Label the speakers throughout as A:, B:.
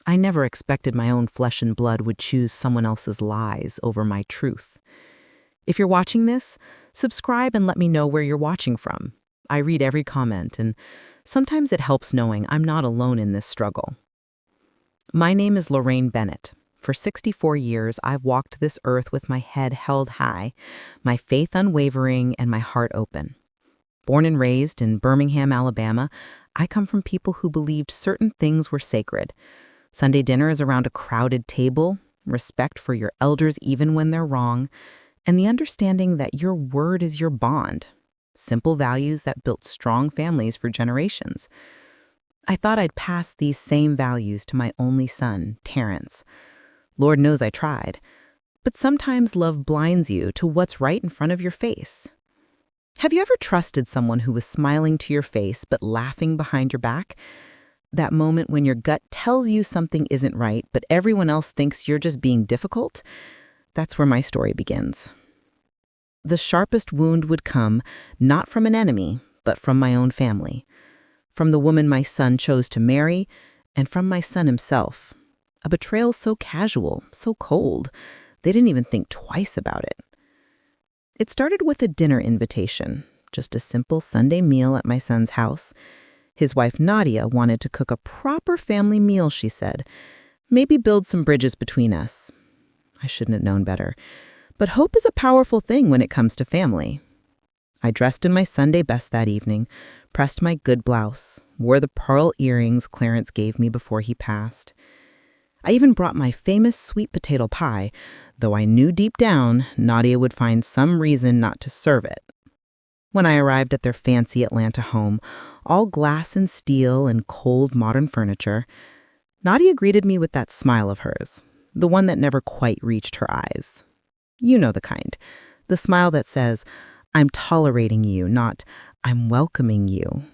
A: I never expected my own flesh and blood would choose someone else's lies over my truth. If you're watching this, subscribe and let me know where you're watching from. I read every comment, and sometimes it helps knowing I'm not alone in this struggle. My name is Lorraine Bennett. For 64 years, I've walked this earth with my head held high, my faith unwavering, and my heart open. Born and raised in Birmingham, Alabama, I come from people who believed certain things were sacred. Sunday dinner is around a crowded table, respect for your elders even when they're wrong, and the understanding that your word is your bond. Simple values that built strong families for generations. I thought I'd pass these same values to my only son, Terrence. Lord knows I tried. But sometimes love blinds you to what's right in front of your face. Have you ever trusted someone who was smiling to your face but laughing behind your back? That moment when your gut tells you something isn't right, but everyone else thinks you're just being difficult? That's where my story begins. The sharpest wound would come not from an enemy, but from my own family. From the woman my son chose to marry, and from my son himself. A betrayal so casual, so cold, they didn't even think twice about it. It started with a dinner invitation, just a simple Sunday meal at my son's house. His wife Nadia wanted to cook a proper family meal, she said. Maybe build some bridges between us. I shouldn't have known better. But hope is a powerful thing when it comes to family. I dressed in my Sunday best that evening, pressed my good blouse, wore the pearl earrings Clarence gave me before he passed. I even brought my famous sweet potato pie, though I knew deep down Nadia would find some reason not to serve it. When I arrived at their fancy Atlanta home, all glass and steel and cold modern furniture, Nadia greeted me with that smile of hers, the one that never quite reached her eyes. You know the kind, the smile that says, "I'm tolerating you," not "I'm welcoming you."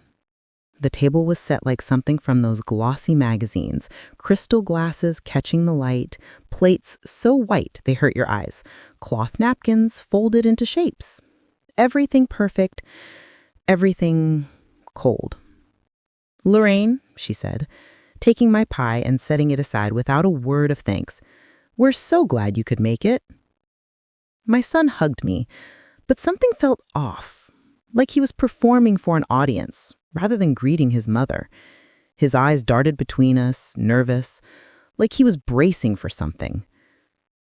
A: The table was set like something from those glossy magazines, crystal glasses catching the light, plates so white they hurt your eyes, cloth napkins folded into shapes. Everything perfect, everything cold. "Lorraine," she said, taking my pie and setting it aside without a word of thanks, "we're so glad you could make it." My son hugged me, but something felt off, like he was performing for an audience rather than greeting his mother. His eyes darted between us, nervous, like he was bracing for something.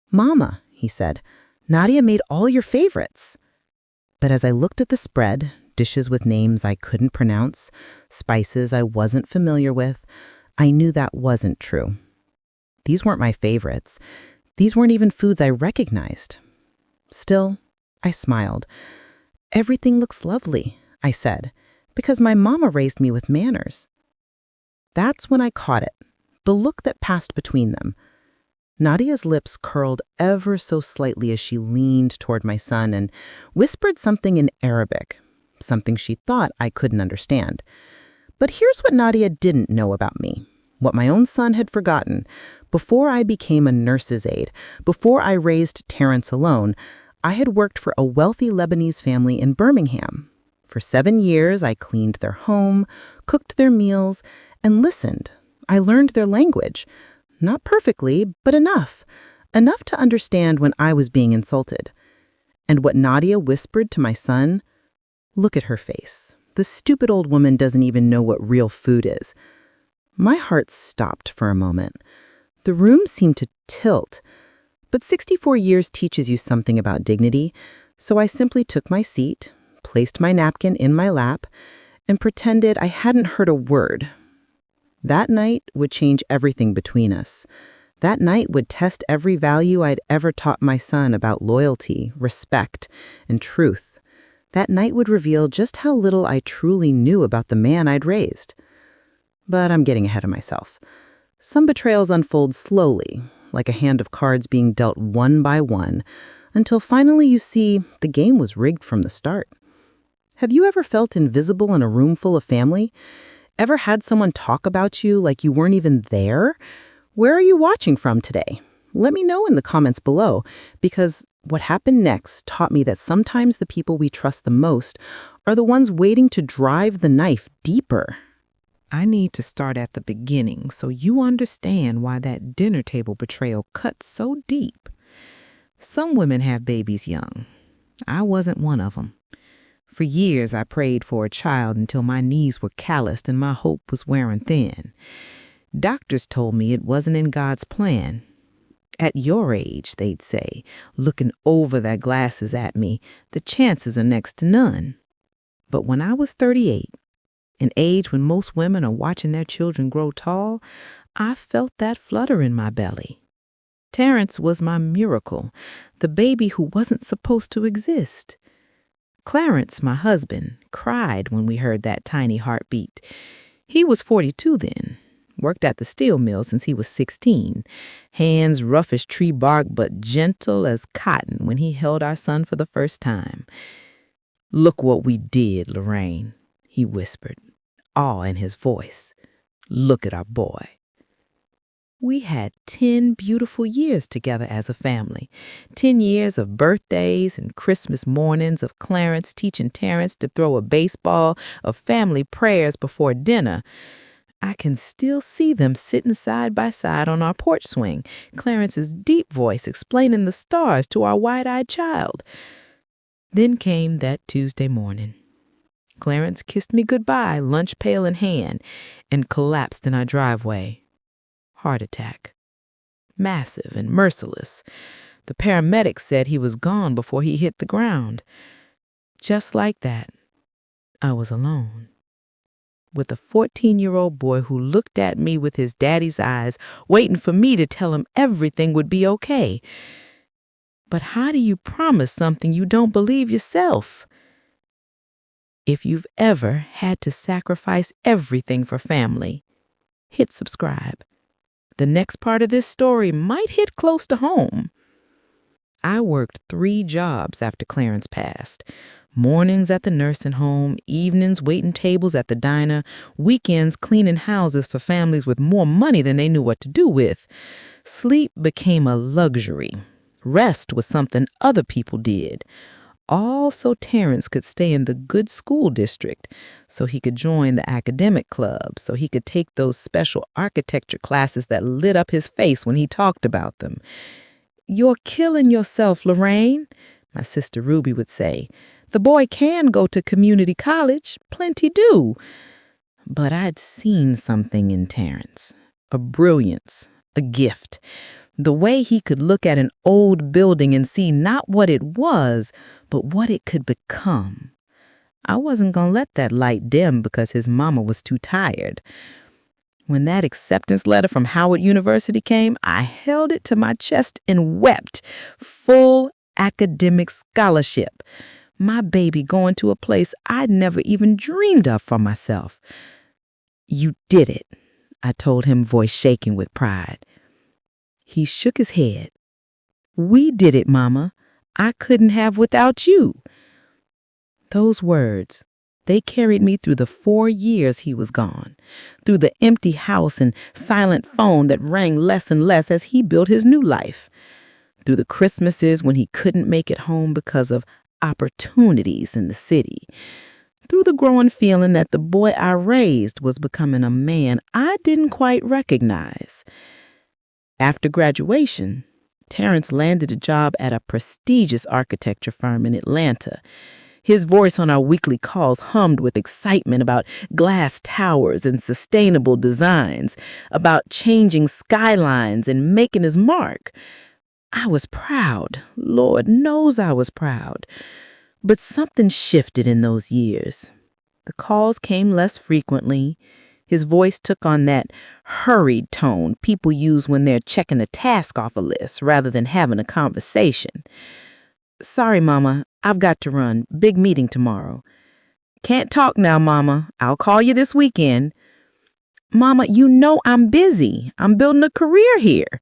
A: "Mama," he said, "Nadia made all your favorites." But as I looked at the spread, dishes with names I couldn't pronounce, spices I wasn't familiar with, I knew that wasn't true. These weren't my favorites. These weren't even foods I recognized. Still, I smiled. "Everything looks lovely," I said, "because my mama raised me with manners." That's when I caught it, the look that passed between them. Nadia's lips curled ever so slightly as she leaned toward my son and whispered something in Arabic, something she thought I couldn't understand. But here's what Nadia didn't know about me, what my own son had forgotten. Before I became a nurse's aide, before I raised Terrence alone, I had worked for a wealthy Lebanese family in Birmingham. For 7 years, I cleaned their home, cooked their meals, and listened. I learned their language. Not perfectly, but enough to understand when I was being insulted. And what Nadia whispered to my son, "Look at her face. The stupid old woman doesn't even know what real food is." My heart stopped for a moment. The room seemed to tilt. But 64 years teaches you something about dignity, so I simply took my seat, placed my napkin in my lap, and pretended I hadn't heard a word. That night would change everything between us. That night would test every value I'd ever taught my son about loyalty, respect, and truth. That night would reveal just how little I truly knew about the man I'd raised. But I'm getting ahead of myself. Some betrayals unfold slowly, like a hand of cards being dealt one by one, until finally you see the game was rigged from the start. Have you ever felt invisible in a room full of family? Ever had someone talk about you like you weren't even there? Where are you watching from today? Let me know in the comments below, because what happened next taught me that sometimes the people we trust the most are the ones waiting to drive the knife deeper. I need to start at the beginning so you understand why that dinner table betrayal cuts so deep. Some women have babies young. I wasn't one of them. For years, I prayed for a child until my knees were calloused and my hope was wearing thin. Doctors told me it wasn't in God's plan. At your age, they'd say, looking over their glasses at me, the chances are next to none. But when I was 38, an age when most women are watching their children grow tall, I felt that flutter in my belly. Terrence was my miracle, the baby who wasn't supposed to exist. Clarence, my husband, cried when we heard that tiny heartbeat. He was 42 then, worked at the steel mill since he was 16, hands rough as tree bark but gentle as cotton when he held our son for the first time. "Look what we did, Lorraine," he whispered, awe in his voice. "Look at our boy." We had 10 beautiful years together as a family, 10 years of birthdays and Christmas mornings, of Clarence teaching Terrence to throw a baseball, of family prayers before dinner. I can still see them sitting side by side on our porch swing, Clarence's deep voice explaining the stars to our wide-eyed child. Then came that Tuesday morning. Clarence kissed me goodbye, lunch pail in hand, and collapsed in our driveway. Heart attack. Massive and merciless. The paramedics said he was gone before he hit the ground. Just like that, I was alone, with a 14-year-old boy who looked at me with his daddy's eyes, waiting for me to tell him everything would be okay. But how do you promise something you don't believe yourself? If you've ever had to sacrifice everything for family, hit subscribe. The next part of this story might hit close to home. I worked 3 jobs after Clarence passed. Mornings at the nursing home, evenings waiting tables at the diner, weekends cleaning houses for families with more money than they knew what to do with. Sleep became a luxury. Rest was something other people did. All so Terrence could stay in the good school district, so he could join the academic club, so he could take those special architecture classes that lit up his face when he talked about them. "You're killing yourself, Lorraine," my sister Ruby would say. "The boy can go to community college, plenty do." But I'd seen something in Terrence, a brilliance, a gift. The way he could look at an old building and see not what it was, but what it could become. I wasn't going to let that light dim because his mama was too tired. When that acceptance letter from Howard University came, I held it to my chest and wept. Full academic scholarship. My baby going to a place I'd never even dreamed of for myself. "You did it," I told him, voice shaking with pride. He shook his head. "We did it, Mama. I couldn't have without you." Those words, they carried me through the 4 years he was gone, through the empty house and silent phone that rang less and less as he built his new life, through the Christmases when he couldn't make it home because of opportunities in the city, through the growing feeling that the boy I raised was becoming a man I didn't quite recognize. After graduation, Terrence landed a job at a prestigious architecture firm in Atlanta. His voice on our weekly calls hummed with excitement about glass towers and sustainable designs, about changing skylines and making his mark. I was proud. Lord knows I was proud. But something shifted in those years. The calls came less frequently. His voice took on that hurried tone people use when they're checking a task off a list rather than having a conversation. "Sorry, Mama, I've got to run. Big meeting tomorrow." "Can't talk now, Mama. I'll call you this weekend." "Mama, you know I'm busy. I'm building a career here."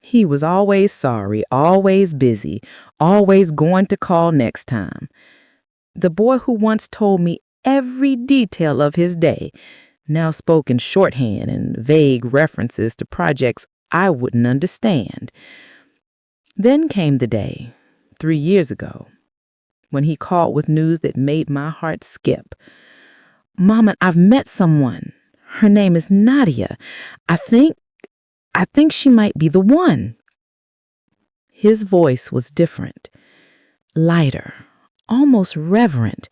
A: He was always sorry, always busy, always going to call next time. The boy who once told me every detail of his day now spoke in shorthand and vague references to projects I wouldn't understand. Then came the day, 3 years ago, when he called with news that made my heart skip. "Mama, I've met someone.
B: Her name is Nadia. I think she might be the one." His voice was different, lighter, almost reverent.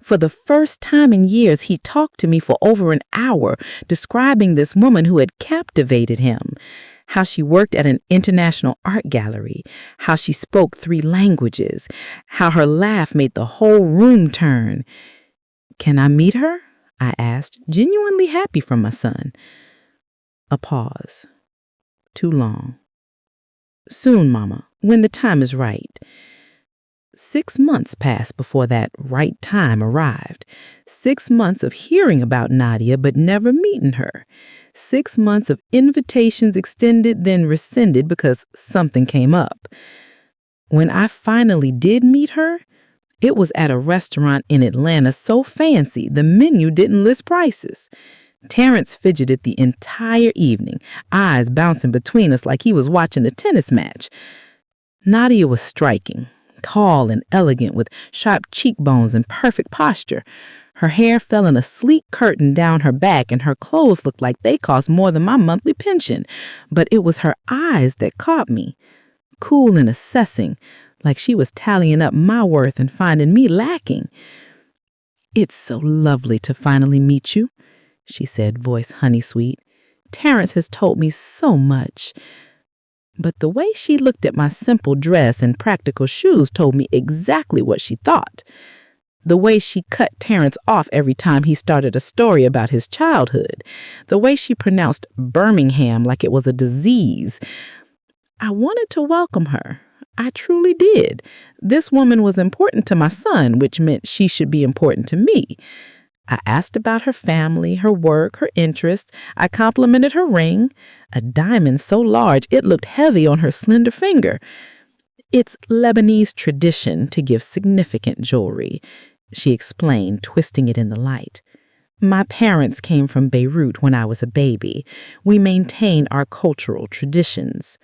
B: For the first time in years, he talked to me for over an hour, describing this woman who had captivated him, how she worked at an international art gallery, how she spoke 3 languages, how her laugh made the whole room turn. "Can I meet her?" I asked, genuinely happy for my son. A pause. Too long. "Soon, Mama, when the time is right." 6 months passed before that right time arrived. 6 months of hearing about Nadia but never meeting her. 6 months of invitations extended then rescinded because something came up. When I finally did meet her, it was at a restaurant in Atlanta so fancy the menu didn't list prices. Terrence fidgeted the entire evening, eyes bouncing between us like he was watching a tennis match. Nadia was striking, tall and elegant with sharp cheekbones and perfect posture. Her hair fell in a sleek curtain down her back and her clothes looked like they cost more than my monthly pension. But it was her eyes that caught me, cool and assessing, like she was tallying up my worth and finding me lacking. "It's so lovely to finally meet you," she said, voice honey sweet. "Terrence has told me so much." But the way she looked at my simple dress and practical shoes told me exactly what she thought. The way she cut Terrence off every time he started a story about his childhood. The way she pronounced Birmingham like it was a disease. I wanted to welcome her. I truly did. This woman was important to my son, which meant she should be important to me. I asked about her family, her work, her interests. I complimented her ring, a diamond so large it looked heavy on her slender finger. "It's Lebanese tradition to give significant jewelry," she explained, twisting it in the light. "My parents came from Beirut when I was a baby. We maintain our cultural traditions."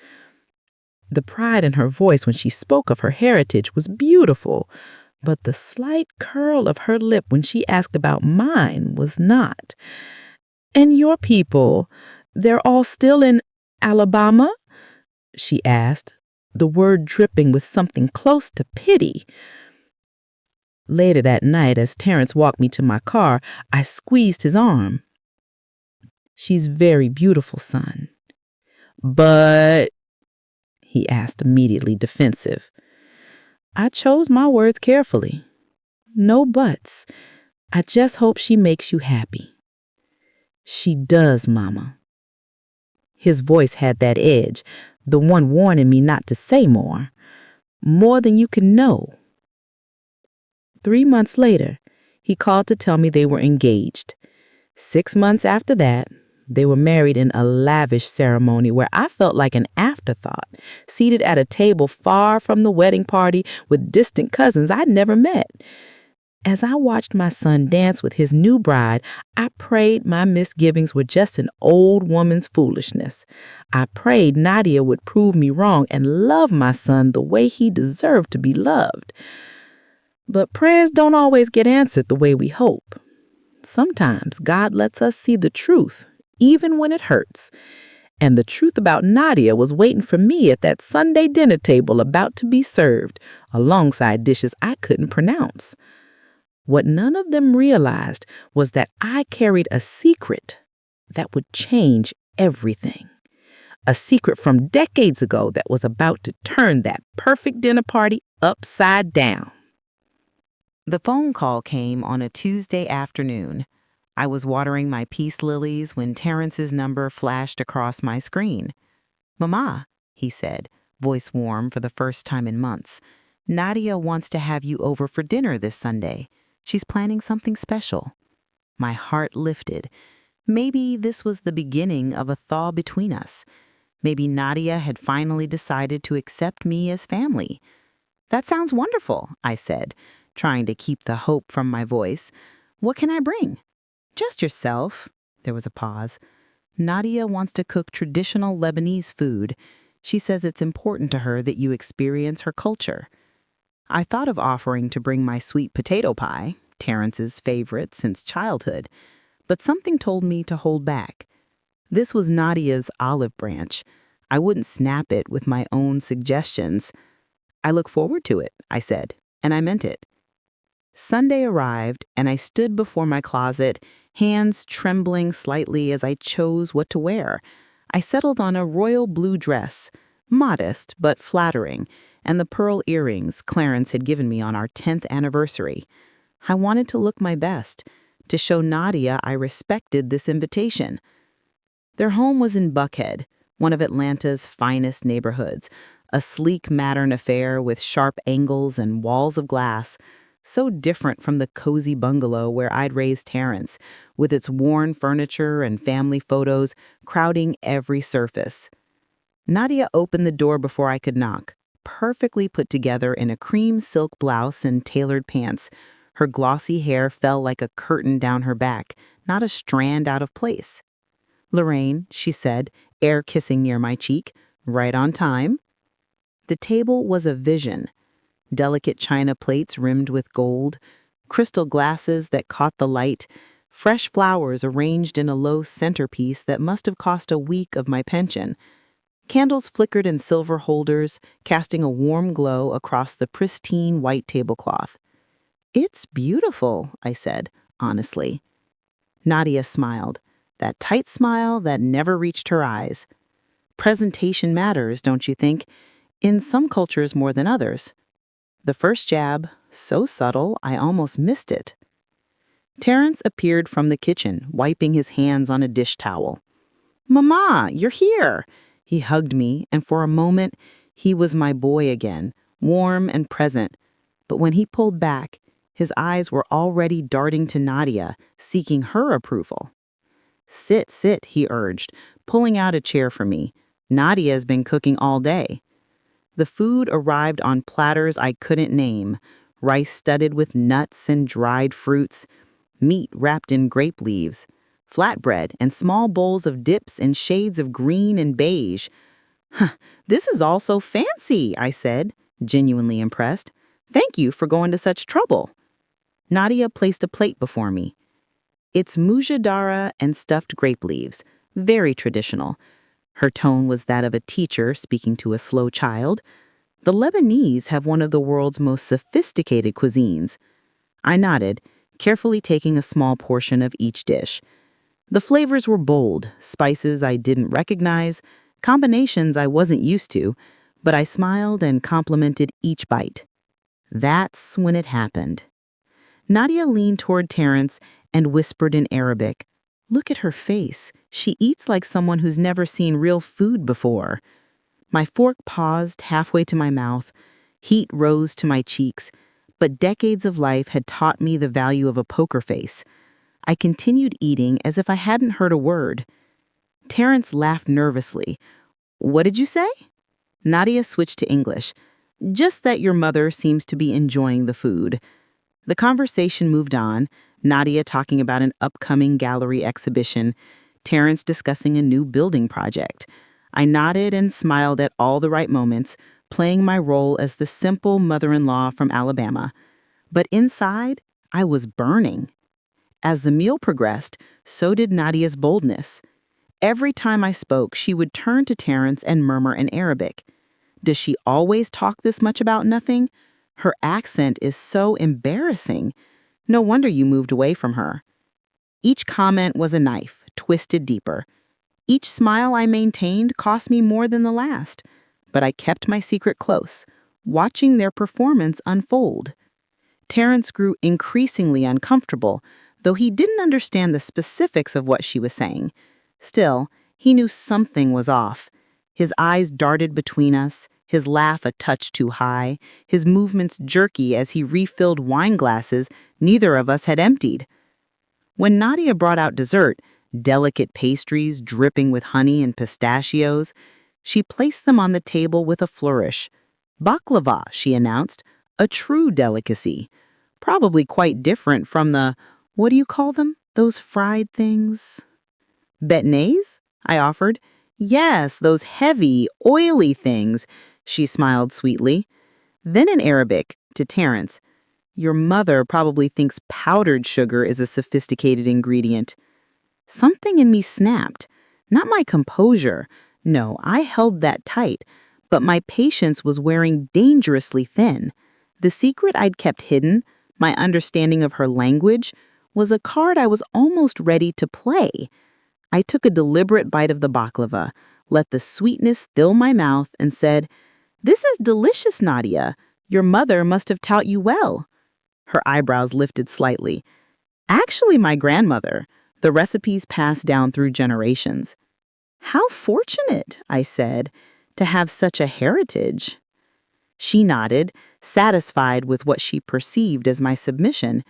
B: The pride in her voice when she spoke of her heritage was beautiful, but the slight curl of her lip when she asked about mine was not. "And your people, they're all still in Alabama?" she asked, the word dripping with something close to pity. Later that night, as Terrence walked me to my car, I squeezed his arm. "She's very beautiful, son." "But," he asked, immediately defensive. I chose my words carefully. "No buts. I just hope she makes you happy." "She does, Mama." His voice had that edge, the one warning me not to say more. "More than you can know." 3 months later, he called to tell me they were engaged. 6 months after that, they were married in a lavish ceremony where I felt like an afterthought, seated at a table far from the wedding party with distant cousins I'd never met. As I watched my son dance with his new bride, I prayed my misgivings were just an old woman's foolishness. I prayed Nadia would prove me wrong and love my son the way he deserved to be loved. But prayers don't always get answered the way we hope. Sometimes God lets us see the truth, even when it hurts. And the truth about Nadia was waiting for me at that Sunday dinner table about to be served, alongside dishes I couldn't pronounce. What none of them realized was that I carried a secret that would change everything. A secret from decades ago that was about to turn that perfect dinner party upside down.
A: The phone call came on a Tuesday afternoon. I was watering my peace lilies when Terrence's number flashed across my screen. "Mama," he said, voice warm for the first time in months, "Nadia wants to have you over for dinner this Sunday. She's planning something special." My heart lifted. Maybe this was the beginning of a thaw between us. Maybe Nadia had finally decided to accept me as family. "That sounds wonderful," I said, trying to keep the hope from my voice. "What can I bring?" "Just yourself." There was a pause. "Nadia wants to cook traditional Lebanese food. She says it's important to her that you experience her culture." I thought of offering to bring my sweet potato pie, Terrence's favorite since childhood,
B: but something told me to hold back. This was Nadia's olive branch. I wouldn't snap it with my own suggestions. I look forward to it, I said, and I meant it. Sunday arrived, and I stood before my closet, hands trembling slightly as I chose what to wear. I settled on a royal blue dress, modest but flattering, and the pearl earrings Clarence had given me on our 10th anniversary. I wanted to look my best, to show Nadia I respected this invitation. Their home was in Buckhead, one of Atlanta's finest neighborhoods, a sleek Mattern affair with sharp angles and walls of glass, so different from the cozy bungalow where I'd raised Terrence, with its worn furniture and family photos crowding every surface. Nadia opened the door before I could knock, perfectly put together in a cream silk blouse and tailored pants. Her glossy hair fell like a curtain down her back, not a strand out of place. "Lorraine," she said, air kissing near my cheek, "right on time." The table was a vision. Delicate china plates rimmed with gold, crystal glasses that caught the light, fresh flowers arranged in a low centerpiece that must have cost a week of my pension. Candles flickered in silver holders, casting a warm glow across the pristine white tablecloth. "It's beautiful," I said, honestly. Nadia smiled, that tight smile that never reached her eyes. Presentation matters, don't you think? In some cultures more than others. The first jab, so subtle I almost missed it. Terrence appeared from the kitchen, wiping his hands on a dish towel. "Mama, you're here!" He hugged me, and for a moment, he was my boy again, warm and present. But when he pulled back, his eyes were already darting to Nadia, seeking her approval. "Sit, sit," he urged, pulling out a chair for me. "Nadia's been cooking all day." The food arrived on platters I couldn't name, rice studded with nuts and dried fruits, meat wrapped in grape leaves, flatbread and small bowls of dips in shades of green and beige. "Huh, this is all so fancy," I said, genuinely impressed. "Thank you for going to such trouble." Nadia placed a plate before me. "It's mujadara and stuffed grape leaves, very traditional." Her tone was that of a teacher speaking to a slow child. "The Lebanese have one of the world's most sophisticated cuisines." I nodded, carefully taking a small portion of each dish. The flavors were bold, spices I didn't recognize, combinations I wasn't used to, but I smiled and complimented each bite. That's when it happened. Nadia leaned toward Terrence and whispered in Arabic, "Look at her face. She eats like someone who's never seen real food before." My fork paused halfway to my mouth. Heat rose to my cheeks, but decades of life had taught me the value of a poker face. I continued eating as if I hadn't heard a word. Terrence laughed nervously. "What did you say?" Nadia switched to English. "Just that your mother seems to be enjoying the food." The conversation moved on, Nadia talking about an upcoming gallery exhibition, Terrence discussing a new building project. I nodded and smiled at all the right moments, playing my role as the simple mother-in-law from Alabama. But inside, I was burning. As the meal progressed, so did Nadia's boldness. Every time I spoke, she would turn to Terrence and murmur in Arabic. Does she always talk this much about nothing? Her accent is so embarrassing. No wonder you moved away from her. Each comment was a knife, twisted deeper. Each smile I maintained cost me more than the last, but I kept my secret close, watching their performance unfold. Terrence grew increasingly uncomfortable, though he didn't understand the specifics of what she was saying. Still, he knew something was off. His eyes darted between us, his laugh a touch too high, his movements jerky as he refilled wine glasses neither of us had emptied. When Nadia brought out dessert, delicate pastries dripping with honey and pistachios, she placed them on the table with a flourish. "Baklava," she announced, "a true delicacy. Probably quite different from the, what do you call them? Those fried things?" "Betnés?" I offered. "Yes, those heavy, oily things," she smiled sweetly. Then in Arabic, to Terrence, "Your mother probably thinks powdered sugar is a sophisticated ingredient." Something in me snapped. Not my composure. No, I held that tight, but my patience was wearing dangerously thin. The secret I'd kept hidden, my understanding of her language, was a card I was almost ready to play. I took a deliberate bite of the baklava, let the sweetness fill my mouth, and said, "This is delicious, Nadia. Your mother must have taught you well." Her eyebrows lifted slightly. "Actually, my grandmother. The recipes passed down through generations." "How fortunate," I said, "to have such a heritage." She nodded, satisfied with what she perceived as my submission.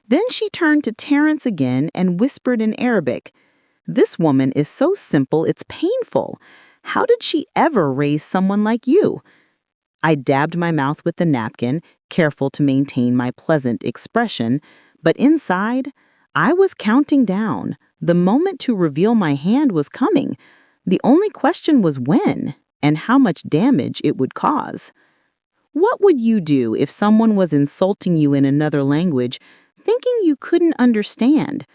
B: Then she turned to Terence again and whispered in Arabic, "This woman is so simple it's painful. How did she ever raise someone like you?" I dabbed my mouth with the napkin, careful to maintain my pleasant expression, but inside, I was counting down. The moment to reveal my hand was coming. The only question was when and how much damage it would cause. What would you do if someone was insulting you in another language, thinking you couldn't understand?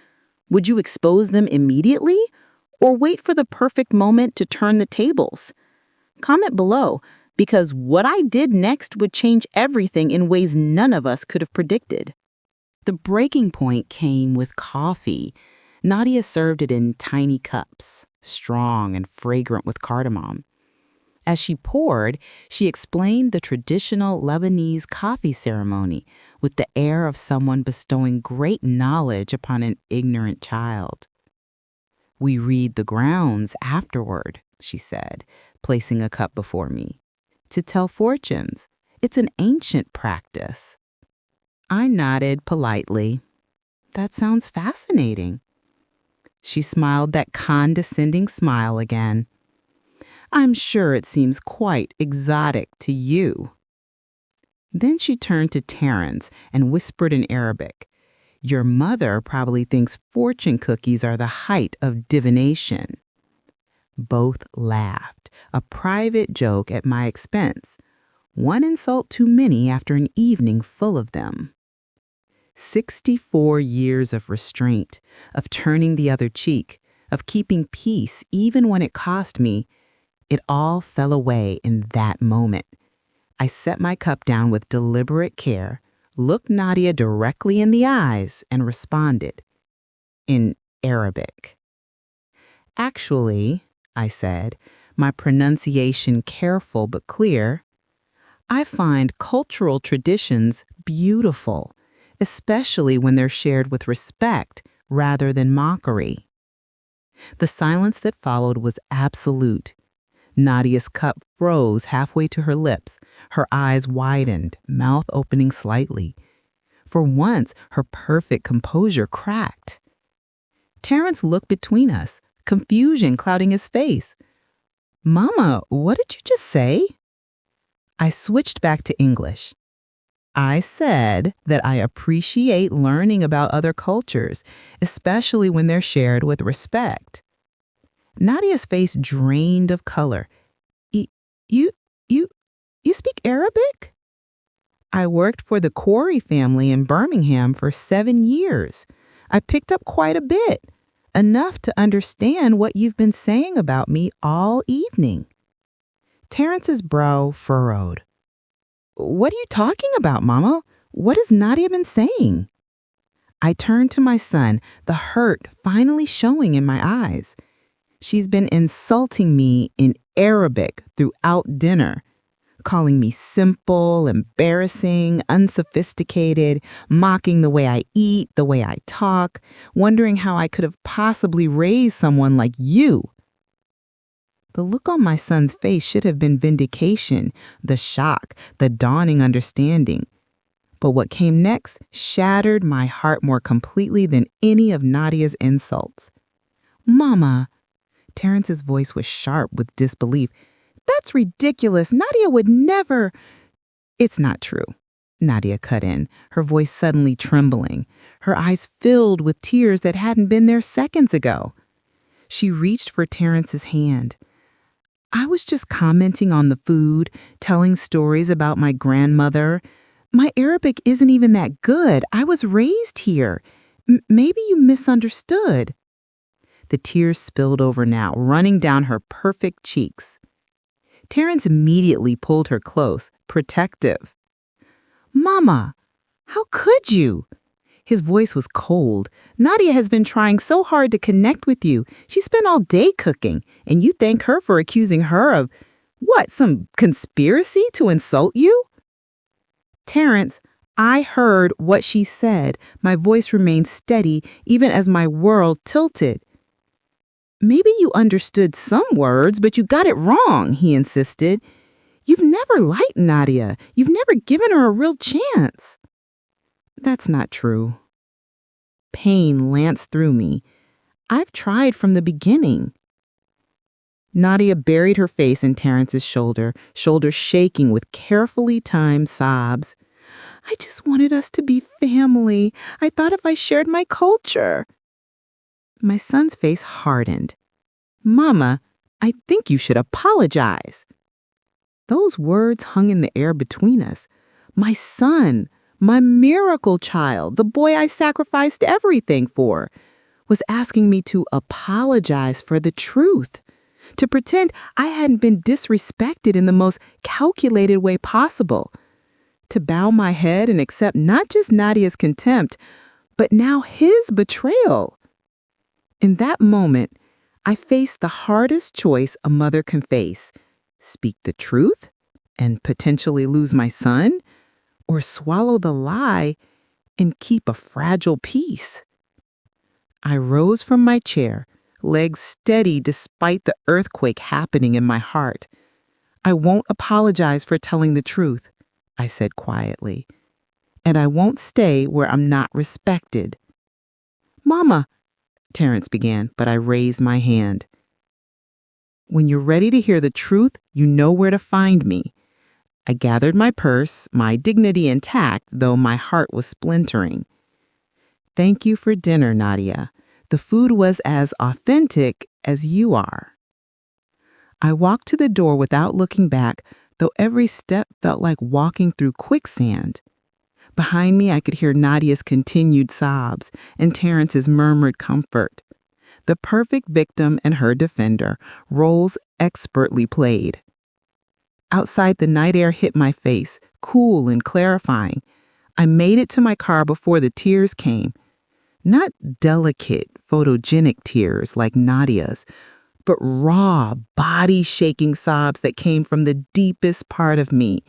B: Would you expose them immediately or wait for the perfect moment to turn the tables? Comment below, because what I did next would change everything in ways none of us could have predicted.
A: The breaking point came with coffee. Nadia served it in tiny cups, strong and fragrant with cardamom. As she poured, she explained the traditional Lebanese coffee ceremony with the air of someone bestowing great knowledge upon an ignorant child. "We read the grounds afterward," she said, placing a cup before me, "to tell fortunes. It's an ancient practice." I nodded politely. "That sounds fascinating." She smiled that condescending smile again. "I'm sure it seems quite exotic to you." Then she turned to Terence and whispered in Arabic, "Your mother probably thinks fortune cookies are the height of divination." Both laughed, a private joke at my expense. One insult too many after an evening full of them. 64 years of restraint, of turning the other cheek, of keeping peace even when it cost me, it all fell away in that moment. I set my cup down with deliberate care, looked Nadia directly in the eyes, and responded in Arabic. "Actually," I said, my pronunciation careful but clear, "I find cultural traditions beautiful, especially when they're shared with respect rather than mockery." The silence that followed was absolute. Nadia's cup froze halfway to her lips, her eyes widened, mouth opening slightly. For once, her perfect composure cracked. Terence looked between us, confusion clouding his face. "Mama, what did you just say?" I switched back to English. "I said that I appreciate learning about other cultures, especially when they're shared with respect." Nadia's face drained of color. You, you speak Arabic?" "I worked for the Quarry family in Birmingham for 7 years. I picked up quite a bit, enough to understand what you've been saying about me all evening." Terrence's brow furrowed. "What are you talking about, Mama? What has Nadia been saying?" I turned to my son, the hurt finally showing in my eyes. "She's been insulting me in Arabic throughout dinner, calling me simple, embarrassing, unsophisticated, mocking the way I eat, the way I talk, wondering how I could have possibly raised someone like you." The look on my son's face should have been vindication, the shock, the dawning understanding. But what came next shattered my heart more completely than any of Nadia's insults. "Mama," Terrence's voice was sharp with disbelief, "that's ridiculous. Nadia would never—" "It's not true," Nadia cut in, her voice suddenly trembling, her eyes filled with tears that hadn't been there seconds ago. She reached for Terrence's hand. "I was just commenting on the food, telling stories about my grandmother. My Arabic isn't even that good. I was raised here. Maybe you misunderstood."
B: The tears spilled over now, running down her perfect cheeks. Terrence immediately pulled her close, protective. "Mama, how could you?" His voice was cold. "Nadia has been trying so hard to connect with you. She spent all day cooking, and you thank her for accusing her of, what, some conspiracy to insult you?" "Terrence, I heard what she said." My voice remained steady even as my world tilted. "Maybe you understood some words, but you got it wrong," he insisted. "You've never liked Nadia. You've never given her a real chance." "That's not true." Pain lanced through me. "I've tried from the beginning." Nadia buried her face in Terrence's shoulder, shoulders shaking with carefully timed sobs. "I just wanted us to be family. I thought if I shared my culture." My son's face hardened. "Mama, I think you should apologize." Those words hung in the air between us. My son, my miracle child, the boy I sacrificed everything for, was asking me to apologize for the truth, to pretend I hadn't been disrespected in the most calculated way possible, to bow my head and accept not just Nadia's contempt, but now his betrayal. In that moment, I faced the hardest choice a mother can face: speak the truth and potentially lose my son, or swallow the lie and keep a fragile peace. I rose from my chair, legs steady despite the earthquake happening in my heart. "I won't apologize for telling the truth," I said quietly. "And I won't stay where I'm not respected." "Mama," Terrence began, but I raised my hand. "When you're ready to hear the truth, you know where to find me." I gathered my purse, my dignity intact, though my heart was splintering. "Thank you for dinner, Nadia. The food was as authentic as you are." I walked to the door without looking back, though every step felt like walking through quicksand. Behind me, I could hear Nadia's continued sobs and Terrence's murmured comfort. The perfect victim and her defender, roles expertly played. Outside, the night air hit my face, cool and clarifying. I made it to my car before the tears came. Not delicate, photogenic tears like Nadia's, but raw, body-shaking sobs that came from the deepest part of me,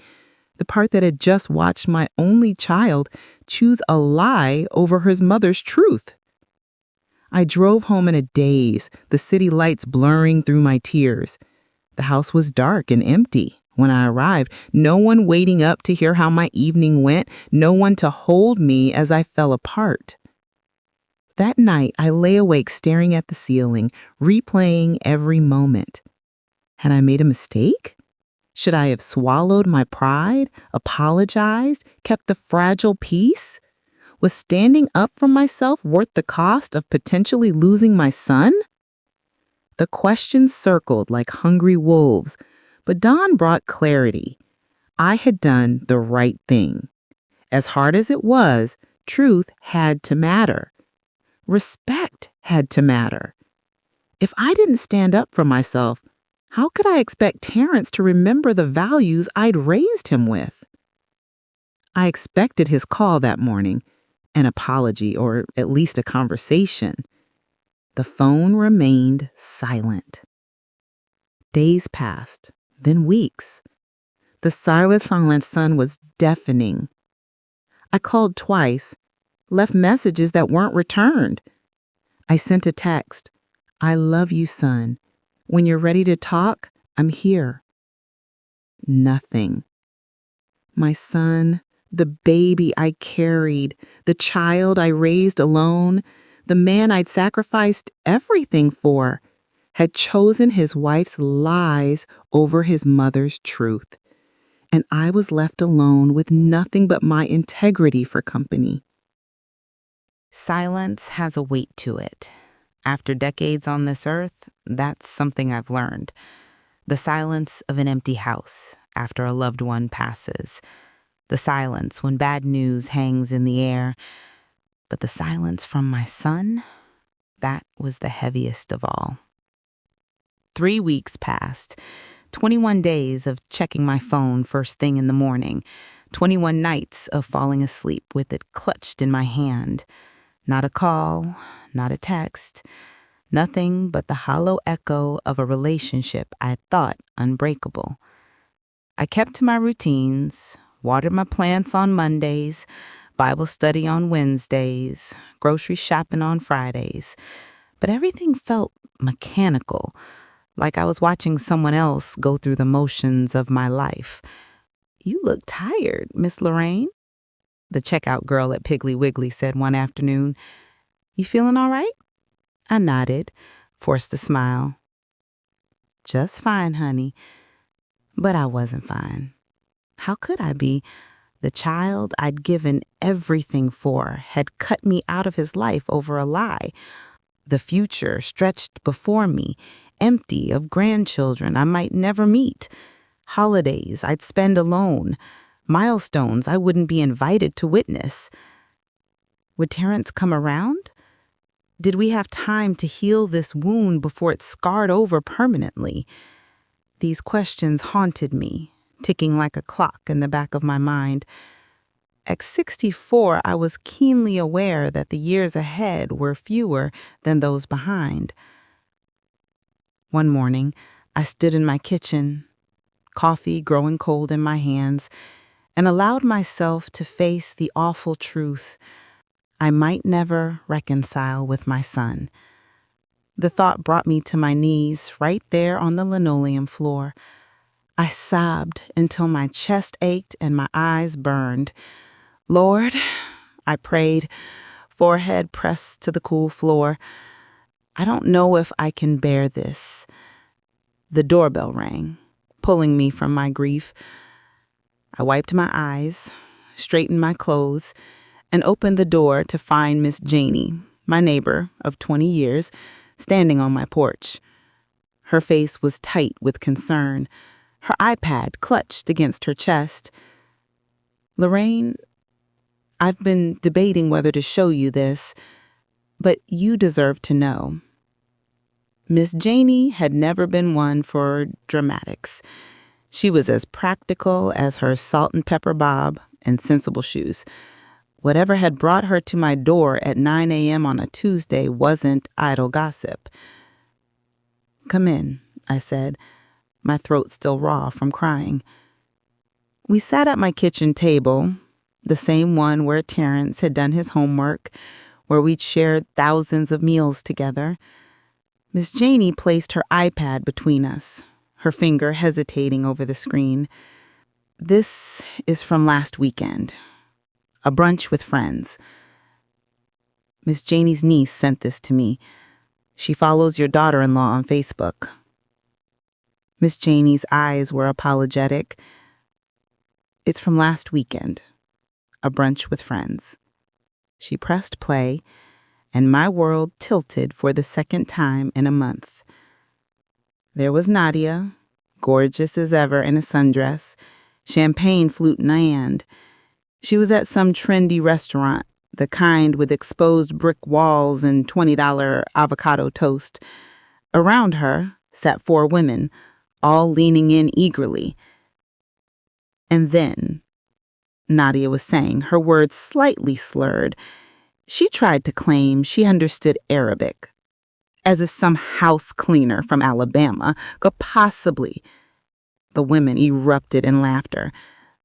B: the part that had just watched my only child choose a lie over his mother's truth. I drove home in a daze, the city lights blurring through my tears. The house was dark and empty. When I arrived, no one waiting up to hear how my evening went, no one to hold me as I fell apart. That night, I lay awake staring at the ceiling, replaying every moment. Had I made a mistake? Should I have swallowed my pride, apologized, kept the fragile peace? Was standing up for myself worth the cost of potentially losing my son? The questions circled like hungry wolves, but dawn brought clarity. I had done the right thing. As hard as it was, truth had to matter. Respect had to matter. If I didn't stand up for myself, how could I expect Terrence to remember the values I'd raised him with? I expected his call that morning, an apology or at least a conversation. The phone remained silent. Days passed, then weeks. The silence on my son was deafening. I called twice, left messages that weren't returned. I sent a text, "I love you, son. When you're ready to talk, I'm here." Nothing. My son, the baby I carried, the child I raised alone, the man I'd sacrificed everything for, had chosen his wife's lies over his mother's truth. And I was left alone with nothing but my integrity for company. Silence has a weight to it. After decades on this earth, that's something I've learned. The silence of an empty house after a loved one passes. The silence when bad news hangs in the air. But the silence from my son?
A: That was the heaviest of all. 3 weeks passed, 21 days of checking my phone first thing in the morning, 21 nights of falling asleep with it clutched in my hand. Not a call, not a text, nothing but the hollow echo of a relationship I thought unbreakable. I kept to my routines, watered my plants on Mondays, Bible study on Wednesdays, grocery shopping on Fridays, but everything felt mechanical, like I was watching someone else go through the motions of my life. "You look tired, Miss Lorraine," the checkout girl at Piggly Wiggly said one afternoon. "You feeling all right?" I nodded, forced a smile. "Just fine, honey." But I wasn't fine. How could I be? The child I'd given everything for had cut me out of his life over a lie. The future stretched before me, empty of grandchildren I might never meet, holidays I'd spend alone, milestones I wouldn't be invited to witness. Would Terrence come around? Did we have time to heal this wound before it scarred over permanently? These questions haunted me, ticking like a clock in the back of my mind. At 64, I was keenly aware that the years ahead were fewer than those behind. One morning, I stood in my kitchen, coffee growing cold in my hands, and allowed myself to face the awful truth. I might never reconcile with my son. The thought brought me to my knees right there on the linoleum floor. I sobbed until my chest ached and my eyes burned. "Lord," I prayed, forehead pressed to the cool floor, "I don't know if I can bear this." The doorbell rang, pulling me from my grief. I wiped my eyes, straightened my clothes, and opened the door to find Miss Janie, my neighbor of 20 years, standing on my porch. Her face was tight with concern, her iPad clutched against her chest. "Lorraine, I've been debating whether to show you this, but you deserve to know." Miss Janie had never been one for dramatics. She was as practical as her salt and pepper bob and sensible shoes. Whatever had brought her to my door at 9 a.m. on a Tuesday wasn't idle gossip. "Come in," I said, my throat still raw from crying. We sat at my kitchen table, the same one where Terrence had done his homework, where we'd shared thousands of meals together. Miss Janie placed her iPad between us, her finger hesitating over the screen. "This is from last weekend. A brunch with friends. Miss Janie's niece sent this to me. She follows your daughter-in-law on Facebook." Miss Janie's eyes were apologetic. "It's from last weekend. A brunch with friends." She pressed play, and my world tilted for the second time in a month. There was Nadia, gorgeous as ever in a sundress, champagne flute in hand. She was at some trendy restaurant, the kind with exposed brick walls and $20 avocado toast. Around her sat 4 women, all leaning in eagerly. And then, Nadia was saying, her words slightly slurred. She tried to claim she understood Arabic, as if some house cleaner from Alabama could possibly. The women erupted in laughter.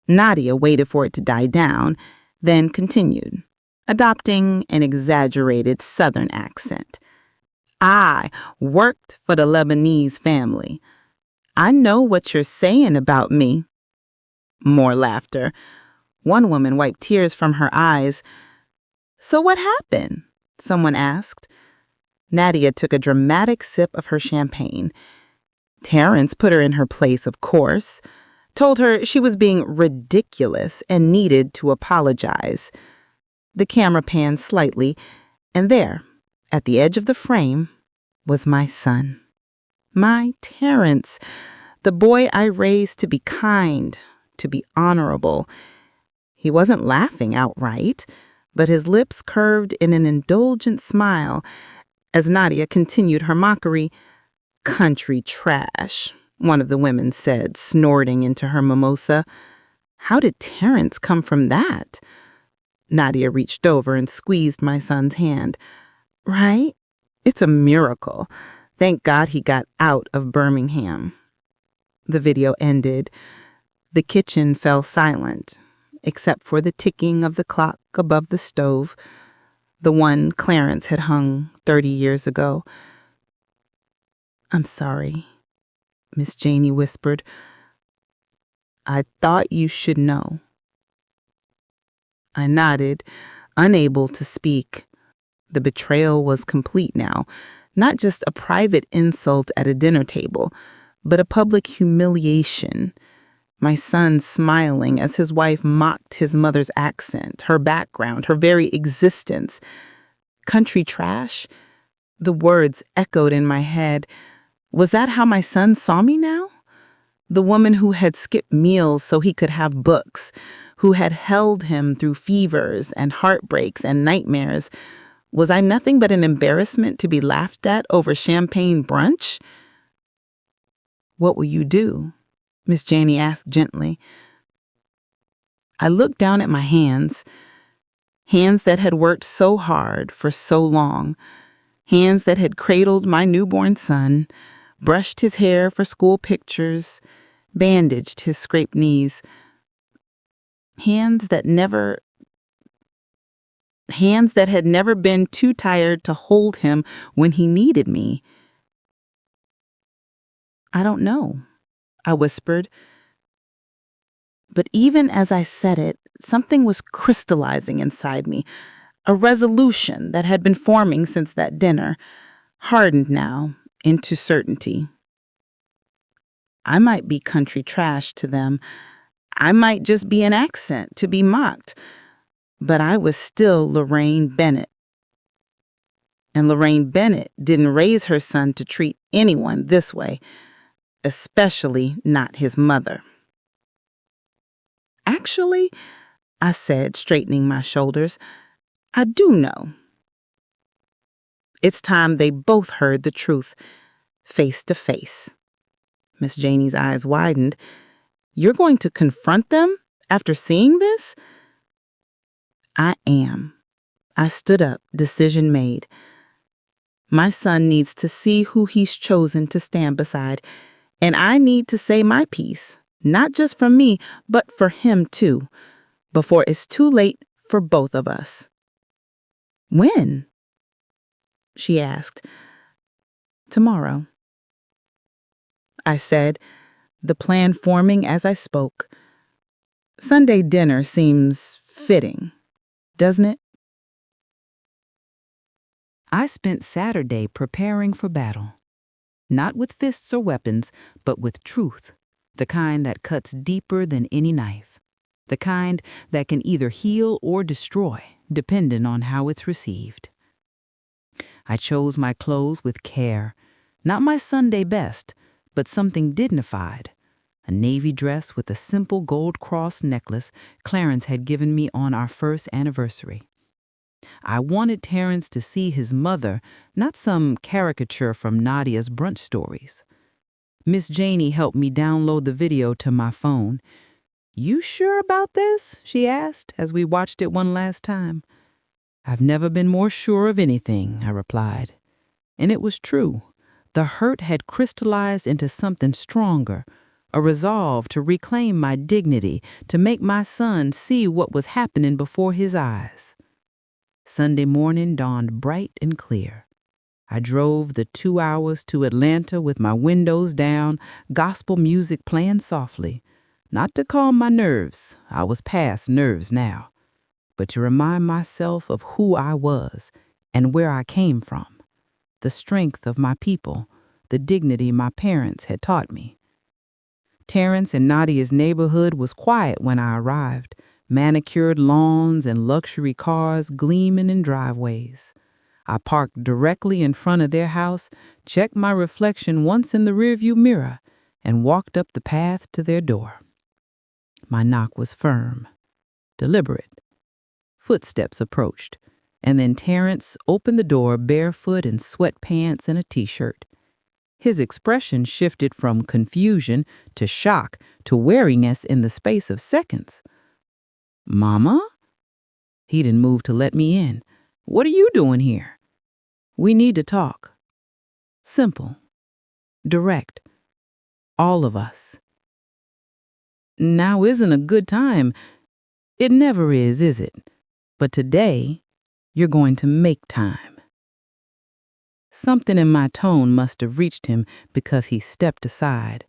A: Nadia waited for it to die down, then continued, adopting an exaggerated Southern accent. "I worked for the Lebanese family. I know what you're saying about me." More laughter. One woman wiped tears from her eyes. "So what happened?" someone asked. Nadia took a dramatic sip of her champagne. Terrence put her in her place, of course, told her she was being ridiculous and needed to apologize. The camera panned slightly, and there, at the edge of the frame, was my son. My Terrence, the boy I raised to be kind, to be honorable. He wasn't laughing outright, but his lips curved in an indulgent smile,
B: As Nadia continued her mockery, "Country trash," one of the women said, snorting into her mimosa. "How did Terrence come from that?" Nadia reached over and squeezed my son's hand. "Right? It's a miracle. Thank God he got out of Birmingham." The video ended. The kitchen fell silent, except for the ticking of the clock above the stove, the one Clarence had hung 30 years ago. "I'm sorry," Miss Janey whispered. "I thought you should know." I nodded, unable to speak. The betrayal was complete now, not just a private insult at a dinner table, but a public humiliation. My son smiling as his wife mocked his mother's accent, her background, her very existence. Country trash? The words echoed in my head. Was that how my son saw me now? The woman who had skipped meals so he could have books, who had held him through fevers and heartbreaks and nightmares. Was I nothing but an embarrassment to be laughed at over champagne brunch? "What will you do?" Miss Janey asked gently. I looked down at my hands that had worked so hard for so long, hands that had cradled my newborn son, brushed his hair for school pictures, bandaged his scraped knees, hands that had never been too tired to hold him when he needed me. "I don't know," I whispered. But even as I said it, something was crystallizing inside me, a resolution that had been forming since that dinner, hardened now into certainty. I might be country trash to them. I might just be an accent to be mocked. But I was still Lorraine Bennett. And Lorraine Bennett didn't raise her son to treat anyone this way, especially not his mother. "Actually," I said, straightening my shoulders, "I do know." It's time they both heard the truth, face to face. Miss Janey's eyes widened. "You're going to confront them after seeing this?" "I am." I stood up, decision made. My son needs to see who he's chosen to stand beside, and I need to say my piece, not just for me, but for him too, before it's too late for both of us. "When?" she asked. "Tomorrow," I said, the plan forming as I spoke. Sunday dinner seems fitting, doesn't it?
A: I spent Saturday preparing for battle. Not with fists or weapons, but with truth, the kind that cuts deeper than any knife, the kind that can either heal or destroy, depending on how it's received. I chose my clothes with care, not my Sunday best, but something dignified, a navy dress with a simple gold cross necklace Clarence had given me on our first anniversary. I wanted Terrence to see his mother, not some caricature from Nadia's brunch stories. Miss Janey helped me download the video to my phone. "You sure about this?" she asked as we watched it one last time. "I've never been more sure of anything," I replied. And it was true. The hurt had crystallized into something stronger, a resolve to reclaim my dignity, to make my son see what was happening before his eyes. Sunday morning dawned bright and clear. I drove the 2 hours to Atlanta with my windows down, gospel music playing softly, not to calm my nerves, I was past nerves now, but to remind myself of who I was and where I came from, the strength of my people, the dignity my parents had taught me. Terrence and Nadia's neighborhood was quiet when I arrived, manicured lawns and luxury cars gleaming in driveways. I parked directly in front of their house, checked my reflection once in the rearview mirror, and walked up the path to their door. My knock was firm, deliberate. Footsteps approached.
B: And then Terrence opened the door barefoot in sweatpants and a t-shirt. His expression shifted from confusion to shock to wariness in the space of seconds. "Mama?" He didn't move to let me in. "What are you doing here?" "We need to talk." Simple. Direct. All of us. "Now isn't a good time." "It never is it? But today, you're going to make time." Something in my tone must have reached him because he stepped aside.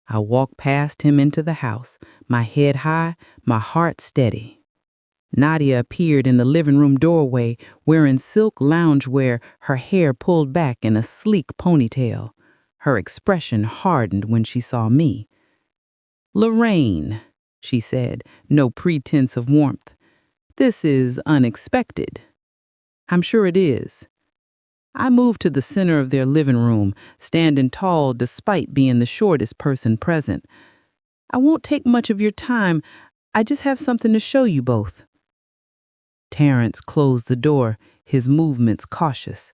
B: I walked past him into the house, my head high, my heart steady. Nadia appeared in the living room doorway wearing silk loungewear, her hair pulled back in a sleek ponytail. Her expression hardened when she saw me. "Lorraine," she said, no pretense of warmth. "This is unexpected." "I'm sure it is." I moved to the center of their living room, standing tall despite being the shortest person present. "I won't take much of your time. I just have something to show you both." Terrence closed the door, his movements cautious.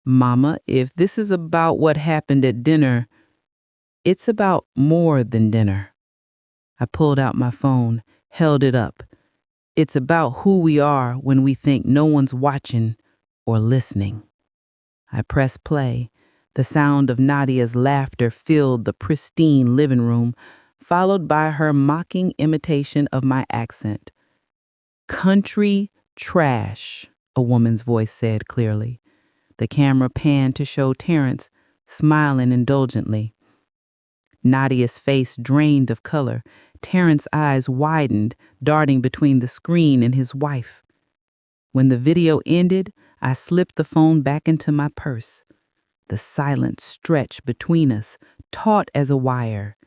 B: "Mama, if this is about what happened at dinner, it's about more than dinner." I pulled out my phone, held it up. "It's about who we are when we think no one's watching or listening." I pressed play. The sound of Nadia's laughter filled the pristine living room, followed by her mocking imitation of my accent. "Country trash," a woman's voice said clearly. The camera panned to show Terrence, smiling indulgently. Nadia's face drained of color. Terrence's eyes widened, darting between the screen and his wife. When the video ended, I slipped the phone back into my purse. The silence stretched between us, taut as a wire.